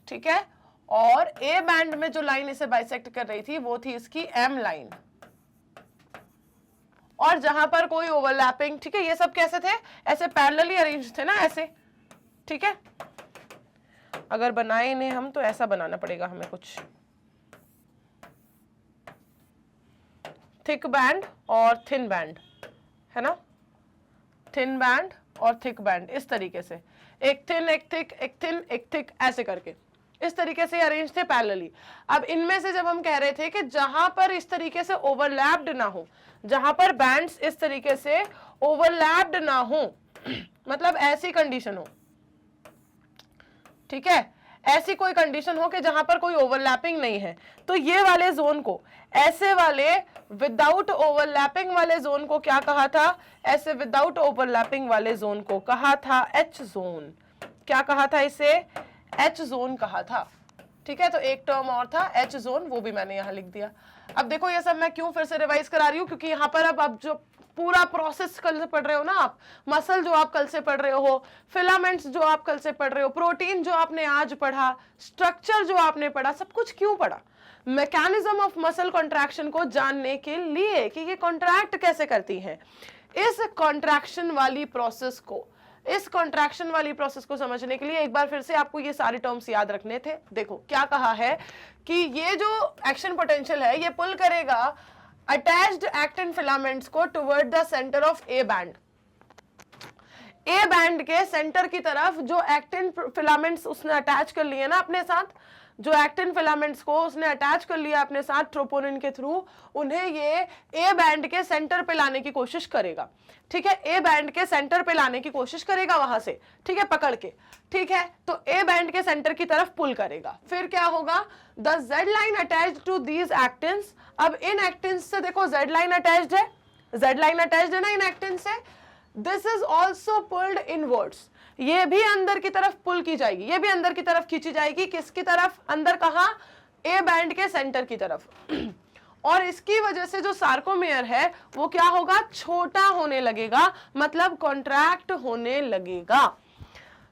ठीक है, और ए बैंड में जो लाइन इसे बाइसेक्ट कर रही थी वो थी इसकी एम लाइन, और जहां पर कोई ओवरलैपिंग, ठीक है, ये सब कैसे थे, ऐसे पैरेलली अरेंज थे ना, ऐसे। ठीक है, अगर बनाए इन्हें हम तो ऐसा बनाना पड़ेगा हमें कुछ, थिक बैंड और थिन बैंड, है ना, थिन बैंड और थिक बैंड, इस तरीके से, एक थिन एक थिक, एक थिन एक थिक, ऐसे करके इस तरीके से अरेंज थे पैरेलली। अब इनमें से जब हम कह रहे थे कि जहां पर इस तरीके से ओवरलैप्ड ना हो, जहां पर बैंड्स इस तरीके से ओवरलैप्ड ना हो, मतलब ऐसी कंडीशन हो, ठीक है, ऐसी कोई कंडीशन हो कि जहां पर कोई ओवरलैपिंग नहीं है, तो ये वाले जोन को, ऐसे वाले विदाउट ओवरलैपिंग वाले जोन को क्या कहा था? ऐसे विदाउट ओवरलैपिंग वाले जोन को कहा था एच जोन। क्या कहा था इसे? एच जोन कहा था। ठीक है, तो एक टर्म और था एच जोन, वो भी मैंने यहां लिख दिया। अब देखो ये सब मैं क्यों फिर से रिवाइज करा रही हूं, क्योंकि यहां पर अब जो पूरा प्रोसेस कल से पढ़ रहे हो ना आप, मसल जो आप कल से पढ़ रहे हो, फिलामेंट्स जो आप कल से पढ़ रहे हो, प्रोटीन जो आपने आज पढ़ा, स्ट्रक्चर जो आपने पढ़ा, सब कुछ क्यों पढ़ा? मैकेनिज्म ऑफ मसल कॉन्ट्रैक्शन को जानने के लिए कि ये कॉन्ट्रैक्ट कैसे करती है। इस कॉन्ट्रैक्शन वाली प्रोसेस को, इस कॉन्ट्रैक्शन वाली प्रोसेस को समझने के लिए एक बार फिर से आपको ये सारे टर्म्स याद रखने थे। देखो क्या कहा है कि ये जो एक्शन पोटेंशियल है ये पुल करेगा अटैच्ड एक्टिन फिलामेंट्स को toward the centre of A band. A band के सेंटर की तरफ जो एक्टिन फिलामेंट्स उसने अटैच कर लिए ना अपने साथ, जो एक्टिन फिलामेंट्स को उसने अटैच कर लिया अपने साथ ट्रोपोनिन के थ्रू, उन्हें ये ए बैंड के सेंटर पे लाने की कोशिश करेगा। ठीक है, ए बैंड के सेंटर पे लाने की कोशिश करेगा वहां से, ठीक है, पकड़ के। ठीक है, तो ए बैंड के सेंटर की तरफ पुल करेगा। फिर क्या होगा? The Z line attached to these actins. अब इन एक्टिन्स से देखो जेड लाइन अटैच्ड है, जेड लाइन अटैच्ड है ना इन एक्टिन से। This is also pulled inwards, ये भी अंदर की तरफ पुल की जाएगी, ये भी अंदर की तरफ खींची जाएगी। किसकी तरफ? अंदर कहां? ए बैंड के सेंटर की तरफ। और इसकी वजह से जो सार्कोमेयर है वो क्या होगा? छोटा होने लगेगा, मतलब कॉन्ट्रैक्ट होने लगेगा।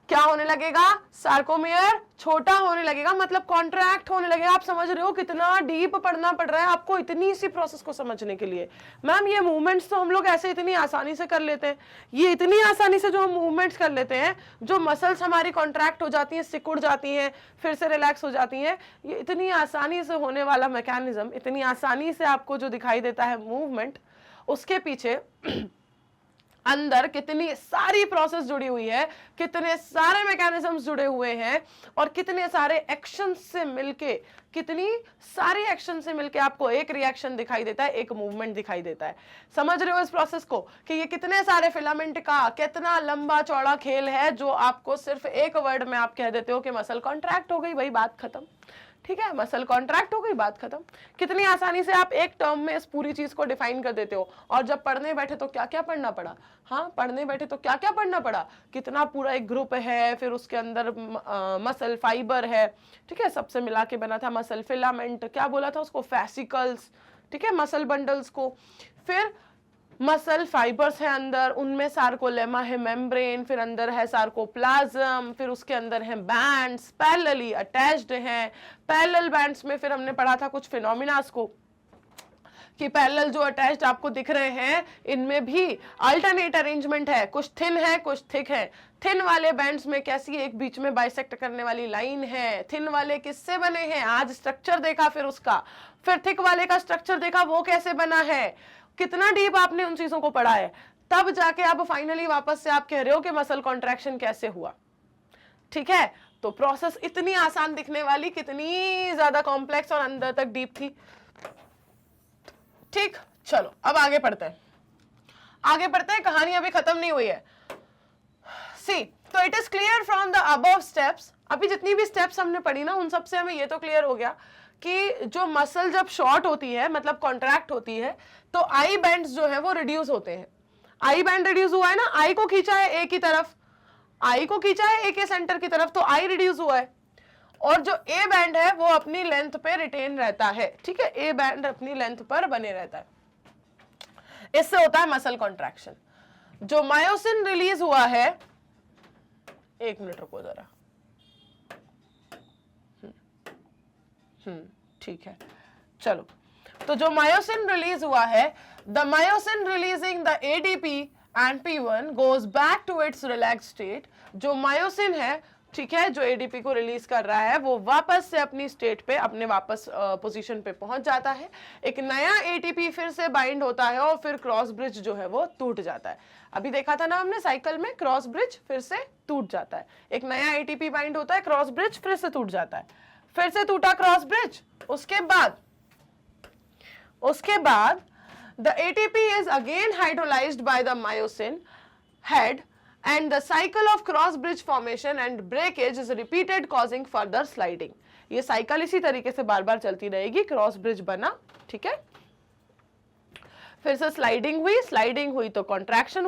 क्या होने लगेगा? सार्कोमेयर छोटा होने लगेगा, मतलब कॉन्ट्रैक्ट होने लगेगा। आप समझ रहे हो कितना डीप पढ़ना पड़ रहा है आपको इतनी सी प्रोसेस को समझने के लिए। मैम ये मूवमेंट्स तो हम लोग ऐसे इतनी आसानी से कर लेते हैं, ये इतनी आसानी से जो हम मूवमेंट्स कर लेते हैं, जो मसल्स हमारी कॉन्ट्रैक्ट हो जाती हैं, सिकुड़ जाती हैं, फिर से रिलैक्स हो जाती हैं, ये इतनी आसानी से होने वाला मैकेनिज्म, इतनी आसानी से आपको जो दिखाई देता है मूवमेंट, उसके पीछे अंदर कितनी सारी प्रोसेस जुड़ी हुई है, कितने सारे मैकेनिज्म्स जुड़े हुए हैं, और कितने सारे एक्शन से मिलके, कितनी सारी एक्शन से मिलके आपको एक रिएक्शन दिखाई देता है, एक मूवमेंट दिखाई देता है। समझ रहे हो इस प्रोसेस को कि ये कितने सारे फिलामेंट का कितना लंबा चौड़ा खेल है, जो आपको सिर्फ एक वर्ड में आप कह देते हो कि मसल कॉन्ट्रैक्ट हो गई, भाई बात खत्म। ठीक है, मसल कॉन्ट्रैक्ट हो गई, बात खत्म। कितनी आसानी से आप एक टर्म में इस पूरी चीज को डिफाइन कर देते हो। और जब पढ़ने बैठे तो क्या क्या पढ़ना पड़ा? हाँ, पढ़ने बैठे तो क्या क्या पढ़ना पड़ा? कितना पूरा एक ग्रुप है, फिर उसके अंदर मसल फाइबर है, ठीक है, सबसे मिला के बना था मसल फिलामेंट, क्या बोला था उसको? फैसिकल्स, ठीक है, मसल बंडल्स को। फिर मसल फाइबर्स है अंदर, उनमें सार्कोलेमा है, मेम्ब्रेन, फिर अंदर है सार्कोप्लाज्म, फिर उसके अंदर है बैंड्स पैरेलली अटैच्ड हैं। पैरेलल बैंड्स में फिर हमने पढ़ा था कुछ फिनोमिनास को, कि पैरेलल जो अटैच्ड आपको दिख रहे हैं इनमें भी अल्टरनेट अरेंजमेंट है, कुछ थिन है कुछ थिक है। थिन वाले बैंड्स में कैसी एक बीच में बाइसेक्ट करने वाली लाइन है। थिन वाले किससे बने हैं? आज स्ट्रक्चर देखा, फिर उसका, फिर थिक वाले का स्ट्रक्चर देखा, वो कैसे बना है। कितना डीप आपने उन चीजों को पढ़ा है, तब जाके आप फाइनली वापस से आप कह रहे हो कि मसल कॉन्ट्रैक्शन कैसे हुआ। ठीक है, तो प्रोसेस इतनी आसान दिखने वाली कितनी ज्यादा कॉम्प्लेक्स और अंदर तक डीप थी। ठीक, चलो अब आगे पढ़ते हैं, आगे पढ़ते हैं, कहानी अभी खत्म नहीं हुई है। सी, तो it is clear from the above steps, अभी जितनी भी स्टेप्स हमने पढ़ी ना उन सब से हमें ये तो क्लियर हो गया कि जो मसल जब शॉर्ट होती है, मतलब कॉन्ट्रैक्ट होती है, तो आई बैंड्स जो है वो रिड्यूस होते हैं। आई बैंड रिड्यूस हुआ है ना, आई को खींचा है ए की तरफ, आई को खींचा है ए के सेंटर की तरफ, तो आई रिड्यूस हुआ है। और जो ए बैंड है वो अपनी लेंथ पे रिटेन रहता है। ठीक है, ए बैंड अपनी लेंथ पर बने रहता है, इससे होता है मसल कॉन्ट्रैक्शन। जो मायोसिन रिलीज हुआ है, एक मिनट रुको जरा, ठीक है, चलो, तो जो मायोसिन रिलीज हुआ है, the myosin releasing the ADP and P1 goes back to its relax state. जो मायोसिन है, ठीक है, जो एडीपी को रिलीज कर रहा है, वो वापस से अपनी स्टेट पे, अपने वापस पोजीशन पे पहुंच जाता है। एक नया एटीपी फिर से बाइंड होता है और फिर क्रॉस ब्रिज जो है वो टूट जाता है। अभी देखा था ना हमने साइकिल में, क्रॉस ब्रिज फिर से टूट जाता है, एक नया एटीपी बाइंड होता है, क्रॉस ब्रिज फिर से टूट जाता है, फिर से टूटा क्रॉस ब्रिज, उसके बाद the ATP is again hydrolyzed by the myosin head and the cycle of cross bridge formation and breakage is repeated causing further sliding. ये साइकिल इसी तरीके से बार बार चलती रहेगी, क्रॉस ब्रिज बना, ठीक है, फिर से स्लाइडिंग हुई तो कॉन्ट्रैक्शन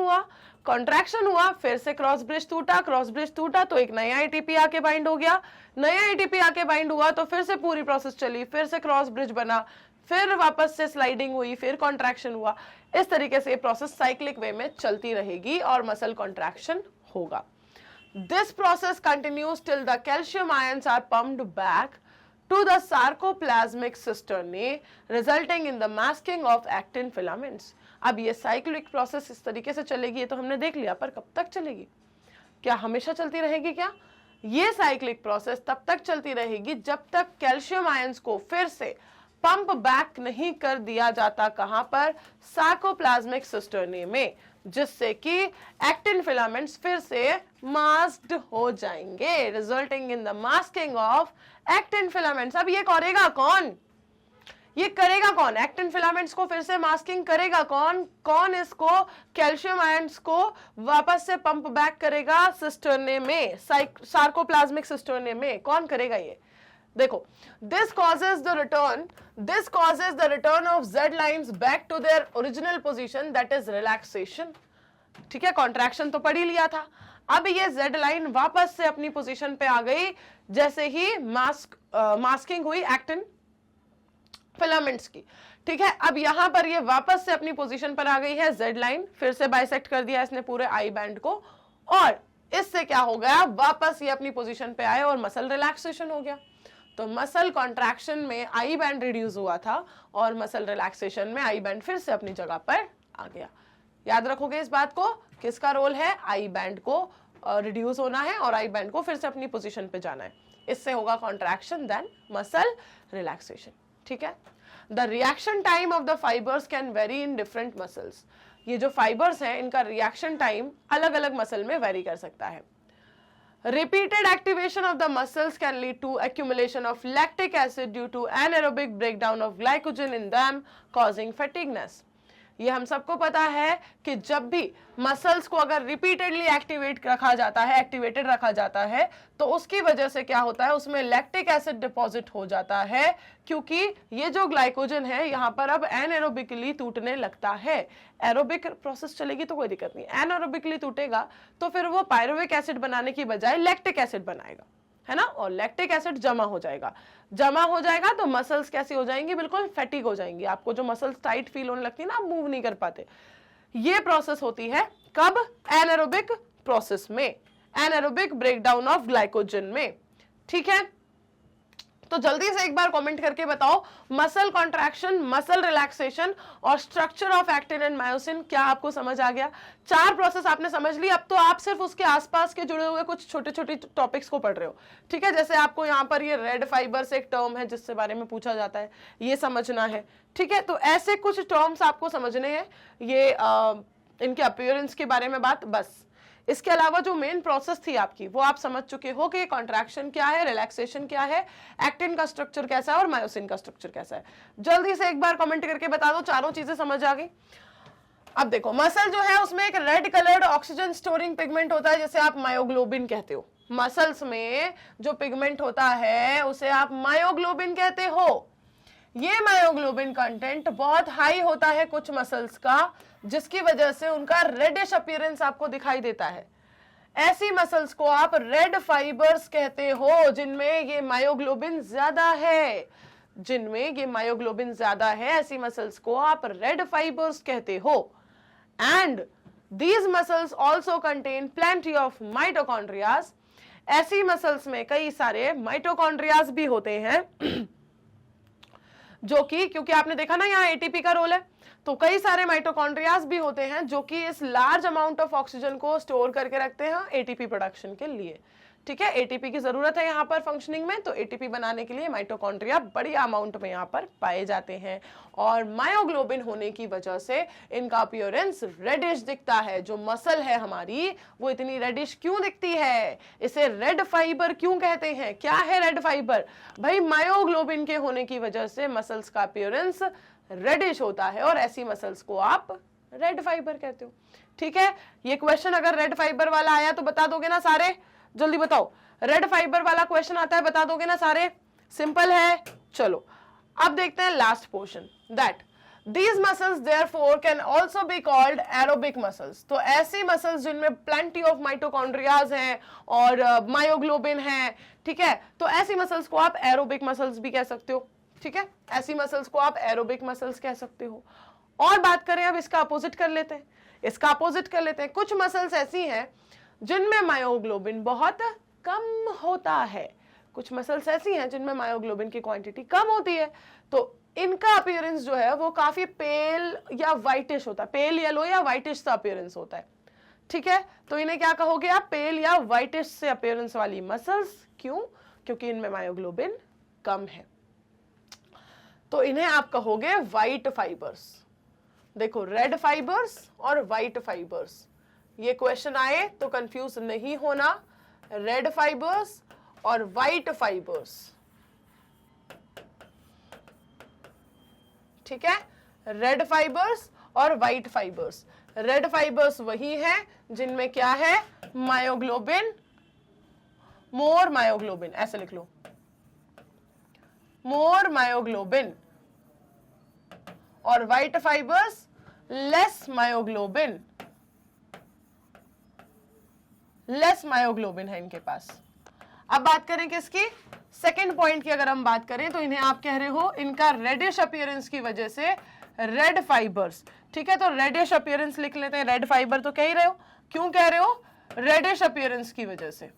हुआ, फिर से क्रॉस ब्रिज टूटा तो एक नया एटीपी आके बाइंड हो गया, नया एटीपी आके बाइंड हुआ तो फिर से पूरी प्रोसेस चली, फिर से क्रॉस ब्रिज बना, फिर वापस से स्लाइडिंग हुई, फिर कॉन्ट्रैक्शन हुआ। इस तरीके से ये प्रोसेस साइक्लिक वे में चलती रहेगी और मसल कॉन्ट्रैक्शन होगा। This process continues till the calcium ions are pumped back to the sarcoplasmic cisternae, resulting in the masking of actin filaments. अब ये साइक्लिक प्रोसेस इस तरीके से चलेगी, ये तो हमने देख लिया, पर कब तक चलेगी? क्या हमेशा चलती रहेगी क्या? ये साइक्लिक प्रोसेस तब तक चलती रहेगी जब तक कैल्शियम आयंस को फिर से पंप बैक नहीं कर दिया जाता। कहां पर? सार्कोप्लाज्मिक सिस्टर्नी में, जिससे कि एक्टिन फिलामेंट्स फिर से मास्क्ड हो जाएंगे, resulting in the masking of actin filaments. अब ये करेगा कौन? ये करेगा कौन? एक्टिन फिलामेंट्स को फिर से मास्किंग करेगा कौन? कौन इसको कैल्शियम आयंस को वापस से पंप बैक करेगा सिस्टर्ने में, सार्कोप्लाज्मिक सिस्टर्ने में? कौन करेगा ये? देखो, this causes the return of Z lines back to their original position, that is relaxation। ठीक है, कॉन्ट्रैक्शन तो पढ़ ही लिया था। अब ये Z लाइन वापस से अपनी पोजीशन पे आ गई जैसे ही मास्किंग हुई एक्टिन फिलामेंट्स की। ठीक है, अब यहां पर ये वापस से अपनी पोजीशन पर आ गई है Z लाइन, फिर से बाइसेक्ट कर दिया इसने पूरे आई बैंड को, और इससे क्या हो गया? वापस ये अपनी पोजीशन पे आए और मसल रिलैक्सेशन हो गया। तो मसल कॉन्ट्रैक्शन में आई बैंड रिड्यूस हुआ था और मसल रिलैक्सेशन में आई बैंड फिर से अपनी जगह पर आ गया। याद रखोगे इस बात को, किसका रोल है? आई बैंड को रिड्यूस होना है और आई बैंड को फिर से अपनी पोजीशन पे जाना है। इससे होगा कॉन्ट्रैक्शन देन मसल रिलैक्सेशन। ठीक है, the reaction time of the fibres can very in different muscles. ये जो फाइबर्स हैं इनका रिएक्शन टाइम अलग अलग मसल में वेरी कर सकता है। Repeated activation of the muscles can lead to accumulation of lactic acid due to anaerobic breakdown of glycogen in them, causing fatigueness। ये हम सबको पता है कि जब भी मसल्स को अगर रिपीटेडली एक्टिवेटेड रखा जाता है तो उसकी वजह से क्या होता है? उसमें लैक्टिक एसिड डिपॉजिट हो जाता है, क्योंकि ये जो ग्लाइकोजन है यहाँ पर अब एनएरोबिकली टूटने लगता है। एरोबिक प्रोसेस चलेगी तो कोई दिक्कत नहीं, एनएरोबिकली टूटेगा तो फिर वो पायरुविक एसिड बनाने की बजाय लैक्टिक एसिड बनाएगा, है ना, और लैक्टिक एसिड जमा हो जाएगा तो मसल्स कैसी हो जाएंगी? बिल्कुल फैटिग हो जाएंगी। आपको जो मसल्स टाइट फील होने लगती है ना, आप मूव नहीं कर पाते। ये प्रोसेस होती है कब? एनारोबिक प्रोसेस में, एनारोबिक ब्रेकडाउन ऑफ ग्लाइकोजन में। ठीक है, तो जल्दी से एक बार कमेंट करके बताओ, मसल कॉन्ट्रैक्शन, मसल रिलैक्सेशन और structure of actin and myosin, क्या आपको समझ आ गया? 4 प्रोसेस आपने समझ ली। अब तो आप सिर्फ उसके आसपास के जुड़े हुए कुछ छोटे छोटे टॉपिक्स को पढ़ रहे हो। ठीक है, जैसे आपको यहाँ पर ये रेड फाइबर्स एक टर्म है जिससे बारे में पूछा जाता है, ये समझना है। ठीक है, तो ऐसे कुछ टर्म्स आपको समझने हैं, ये इनके अपीयरेंस के बारे में बात, बस। इसके अलावा जो मेन प्रोसेस थी आपकी वो आप समझ चुके हो कि कॉन्ट्रैक्शन क्या है, रिलैक्सेशन क्या है, एक्टिन का स्ट्रक्चर कैसा है और मायोसिन का स्ट्रक्चर कैसा है। जल्दी से एक बार कमेंट करके बता दो, चारों चीजें समझ आ गई। अब देखो, मसल जो है उसमें एक red coloured oxygen storing pigment होता है जिसे आप मायोग्लोबिन कहते हो। मसल्स में जो पिगमेंट होता है उसे आप मायोग्लोबिन कहते हो। ये मायोग्लोबिन कंटेंट बहुत हाई होता है कुछ मसल्स का, जिसकी वजह से उनका रेडिश अपीयरेंस आपको दिखाई देता है। ऐसी मसल्स को आप रेड फाइबर्स कहते हो जिनमें ये मायोग्लोबिन ज्यादा है, ऐसी मसल्स को आप रेड फाइबर्स कहते हो। And these muscles also contain plenty of mitochondrias. ऐसी मसल्स में कई सारे माइटोकॉन्ड्रियाज भी होते हैं जो कि, क्योंकि आपने देखा ना यहाँ एटीपी का रोल है, तो कई सारे माइटोकॉन्ड्रियाज भी होते हैं जो कि इस लार्ज अमाउंट ऑफ ऑक्सीजन को स्टोर करके रखते हैं एटीपी प्रोडक्शन के लिए। ठीक है, एटीपी की जरूरत है यहाँ पर फंक्शनिंग में, तो एटीपी बनाने के लिए माइटोकॉन्ड्रिया बड़ी अमाउंट में यहाँ पर पाए जाते हैं, और मायोग्लोबिन होने की वजह से इनका अपीयरेंस रेडिश दिखता है। जो मसल है हमारी वो इतनी रेडिश क्यों दिखती है? इसे रेड फाइबर क्यों कहते हैं? क्या है रेड फाइबर? भाई मायोग्लोबिन के होने की वजह से मसल्स का अपीयरेंस रेडिश होता है, और ऐसी मसल्स को आप रेड फाइबर कहते हो। ठीक है, ये क्वेश्चन अगर रेड फाइबर वाला आया तो बता दोगे ना सारे, जल्दी बताओ, रेड फाइबर वाला क्वेश्चन आता है बता दोगे ना सारे, सिंपल है। चलो अब देखते हैं last portion, that These muscles therefore can also be called aerobic muscles। तो ऐसी मसल्स जिनमें plenty of mitochondrias हैं और मायोग्लोबिन है, ठीक है, तो ऐसी मसल्स को आप एरोबिक मसल्स भी कह सकते हो। ठीक है, ऐसी मसल्स को आप एरोबिक मसल्स कह सकते हो। और बात करें अब इसका अपोजिट कर लेते हैं, इसका अपोजिट कर लेते हैं। कुछ मसल्स ऐसी हैं जिनमें मायोग्लोबिन बहुत कम होता है, कुछ मसल्स ऐसी हैं जिनमें मायोग्लोबिन की क्वांटिटी कम होती है, तो इनका अपीयरेंस जो है वो काफी पेल या व्हाइटिश होता है, पेल येलो या व्हाइटिश सा अपीयरेंस होता है। ठीक है, तो इन्हें क्या कहोगे आप, पेल या व्हाइटिश से अपीयरेंस वाली मसल्स। क्यों? क्योंकि इनमें मायोग्लोबिन कम है, तो इन्हें आप कहोगे व्हाइट फाइबर्स। देखो, रेड फाइबर्स और व्हाइट फाइबर्स, ये क्वेश्चन आए तो कंफ्यूज नहीं होना, रेड फाइबर्स और व्हाइट फाइबर्स। ठीक है, रेड फाइबर्स और व्हाइट फाइबर्स। रेड फाइबर्स वही हैं जिनमें क्या है, मायोग्लोबिन, मोर मायोग्लोबिन, ऐसे लिख लो, मोर मायोग्लोबिन। और white fibres less myoglobin, less myoglobin है इनके पास। अब बात करें किसकी, सेकेंड पॉइंट की अगर हम बात करें तो इन्हें आप कह रहे हो इनका रेडिश अपीयरेंस की वजह से रेड फाइबर्स। ठीक है, तो रेडिश अपीयरेंस लिख लेते हैं, रेड फाइबर तो कह ही रहे हो, क्यों कह रहे हो, रेडिश अपीयरेंस की वजह से।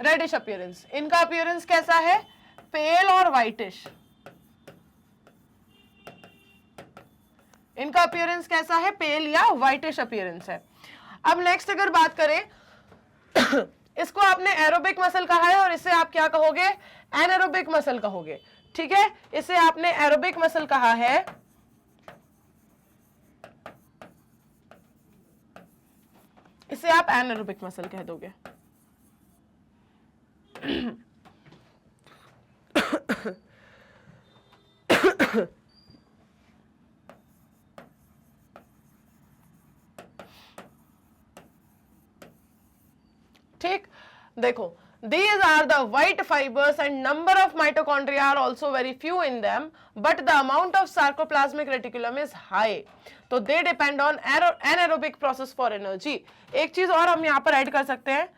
रेडिश अपीयरेंस, इनका अपीयरेंस कैसा है, पेल और व्हाइटिश। इनका अपीयरेंस कैसा है, पेल या व्हाइटिश अपीयरेंस है। अब नेक्स्ट अगर बात करें इसको आपने एरोबिक मसल कहा है और इसे आप क्या कहोगे, एनारोबिक मसल कहोगे। ठीक है, इसे आपने एरोबिक मसल कहा है, इसे आप एनारोबिक मसल कह दोगे। ठीक, देखो, these are the white fibers and number of mitochondria are also very few in them, but the amount of sarcoplasmic reticulum is high, तो they depend on anaerobic process for energy। एक चीज और हम यहाँ पर ऐड कर सकते हैं,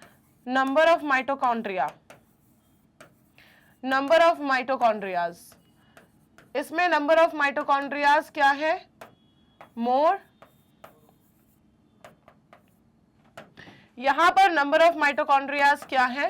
number of mitochondria, number of mitochondrias, इसमें number of mitochondrias क्या है, more, यहां पर नंबर ऑफ माइटोकॉन्ड्रियाज क्या है,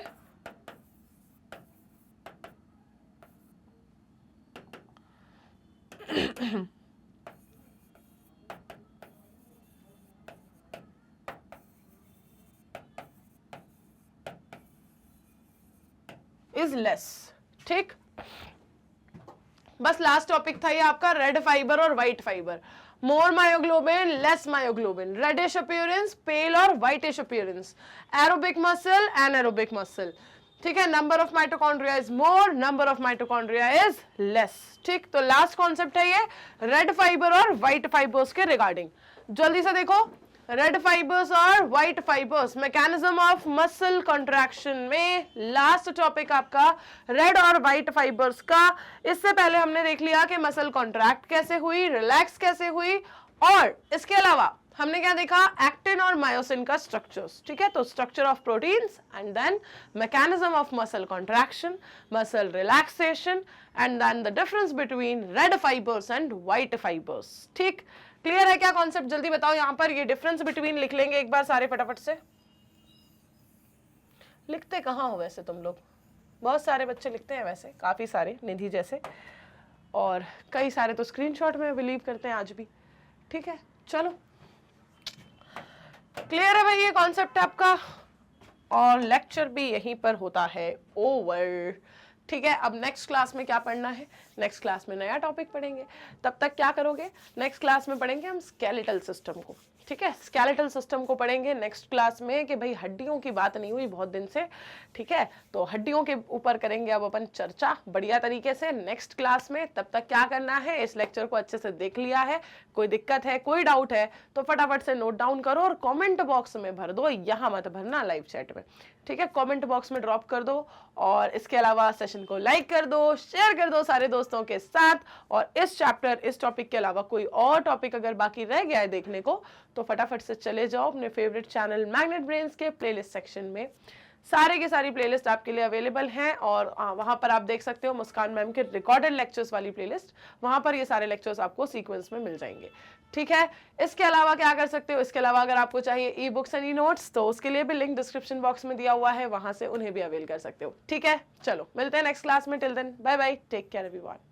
इज लेस। ठीक, बस लास्ट टॉपिक था ये आपका, रेड फाइबर और white fibre. More myoglobin, less myoglobin, reddish appearance, pale और whitish appearance, aerobic muscle, anaerobic muscle. ठीक है, number of mitochondria is more, number of mitochondria is less. ठीक, तो लास्ट कॉन्सेप्ट है ये रेड फाइबर और white fibres के regarding. जल्दी से देखो, रेड फाइबर्स और white fibres, mechanism of muscle contraction में लास्ट टॉपिक आपका रेड और व्हाइट फाइबर्स का। इससे पहले हमने देख लिया कि मसल कॉन्ट्रैक्ट कैसे हुई, रिलैक्स कैसे हुई, और इसके अलावा हमने क्या देखा, एक्टिन और मायोसिन का स्ट्रक्चर्स। ठीक है, तो structure of proteins and then mechanism of muscle contraction, muscle relaxation, and then the difference between red fibres and white fibres. ठीक, क्लियर है क्या कॉन्सेप्ट, जल्दी बताओ। यहां पर ये डिफरेंस बिटवीन लिख लेंगे एक बार सारे फटाफट से। लिखते कहाँ हो वैसे तुम लोग, बहुत सारे बच्चे लिखते हैं वैसे, काफी सारे, निधि जैसे, और कई सारे तो स्क्रीनशॉट में बिलीव करते हैं आज भी। ठीक है, चलो क्लियर है भाई, ये कॉन्सेप्ट आपका, और लेक्चर भी यहीं पर होता है ओवर। ठीक है, अब नेक्स्ट क्लास में क्या पढ़ना है, नेक्स्ट क्लास में नया टॉपिक पढ़ेंगे। तब तक क्या करोगे, नेक्स्ट क्लास में पढ़ेंगे हम स्केलेटल सिस्टम को। ठीक है, स्केलेटल सिस्टम को पढ़ेंगे नेक्स्ट क्लास में कि भाई हड्डियों की बात नहीं हुई बहुत दिन से, ठीक है, तो हड्डियों के ऊपर करेंगे अब अपन चर्चा बढ़िया तरीके से नेक्स्ट क्लास में। तब तक क्या करना है, इस लेक्चर को अच्छे से देख लिया है, कोई दिक्कत है कोई डाउट है तो फटाफट से नोट डाउन करो और कमेंट बॉक्स में भर दो, यहां मत भरना लाइव चैट में, ठीक है, कमेंट बॉक्स में ड्रॉप कर दो। और इसके अलावा सेशन को लाइक कर दो, शेयर कर दो सारे दोस्तों के साथ। और इस चैप्टर इस टॉपिक के अलावा कोई और टॉपिक अगर बाकी रह गया है देखने को तो फटाफट से चले जाओ अपने फेवरेट चैनल मैग्नेट ब्रेन्स के प्लेलिस्ट सेक्शन में, सारे के सारी प्लेलिस्ट आपके लिए अवेलेबल हैं। और वहां पर आप देख सकते हो मुस्कान मैम के रिकॉर्डेड लेक्चर्स वाली प्लेलिस्ट, वहां पर ये सारे लेक्चर्स आपको सीक्वेंस में मिल जाएंगे, ठीक है। इसके अलावा क्या कर सकते हो, इसके अलावा अगर आपको चाहिए e books and e notes तो उसके लिए भी लिंक डिस्क्रिप्शन बॉक्स में दिया हुआ है, वहां से उन्हें भी अवेल कर सकते हो, ठीक है। चलो मिलते हैं नेक्स्ट क्लास में, till then bye bye, take care everyone.